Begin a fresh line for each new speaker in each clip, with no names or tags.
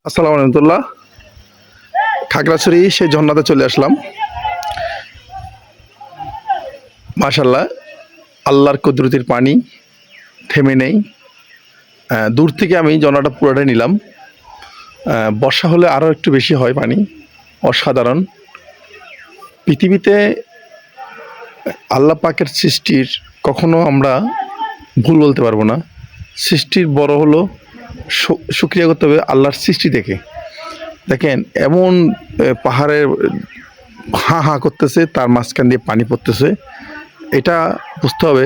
আসসালামু আলাইকুম। খাগড়াছড়ি সেই ঝর্ণাতে চলে আসলাম। মাশাল্লাহ, আল্লাহর কুদরতির পানি থেমে নেই। দূর থেকে আমি ঝর্ণাটা পুরোটাই নিলাম। বর্ষা হলে আরও একটু বেশি হয় পানি। অসাধারণ। পৃথিবীতে আল্লাহ পাকের সৃষ্টির কখনো আমরা ভুল বলতে পারবো না। সৃষ্টির বড় হলো শুকরিয়া করতে হবে আল্লাহর সৃষ্টি দেখে। দেখেন, এমন পাহাড়ের হাঁ হাঁ করতেছে, তার মাঝখান দিয়ে পানি পড়তেছে। এটা বুঝতে হবে।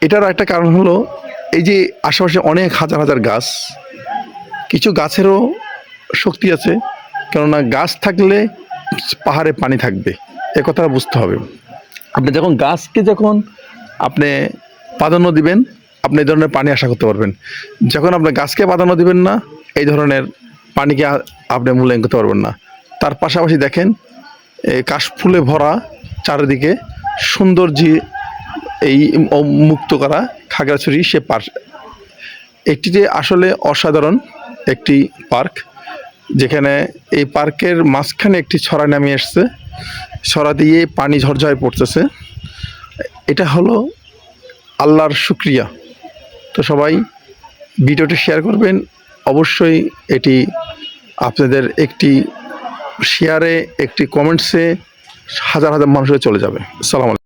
এটার একটা কারণ হলো এই যে আশেপাশে অনেক হাজার হাজার গাছ, কিছু গাছেরও শক্তি আছে। কেননা গাছ থাকলে পাহাড়ে পানি থাকবে, এ কথাটা বুঝতে হবে। আপনি যখন আপনি প্রাধান্য দিবেন, আপনি এই ধরনের পানি আশা করতে পারবেন। যখন আপনি গাছকে প্রাধান্য দিবেন না, এই ধরনের পানিকে আপনি মূল্যায়ন করতে পারবেন না। তার পাশাপাশি দেখেন, কাশফুলে ভরা চারিদিকে সৌন্দর্যে এই মুক্ত করা খাগড়াছড়ি সে পার্ক। একটি যে আসলে অসাধারণ একটি পার্ক, যেখানে এই পার্কের মাঝখানে একটি ছড়া নামিয়ে এসছে, ছড়া দিয়ে পানি ঝরঝরে পড়তেছে। এটা হলো আল্লাহর শুকরিয়া। তো সবাই ভিডিওটি শেয়ার করবেন। অবশ্যই এটি আপনাদের একটি শেয়ারে, একটি কমেন্টসে হাজার হাজার মানুষের চলে যাবে। আসসালামু আলাইকুম।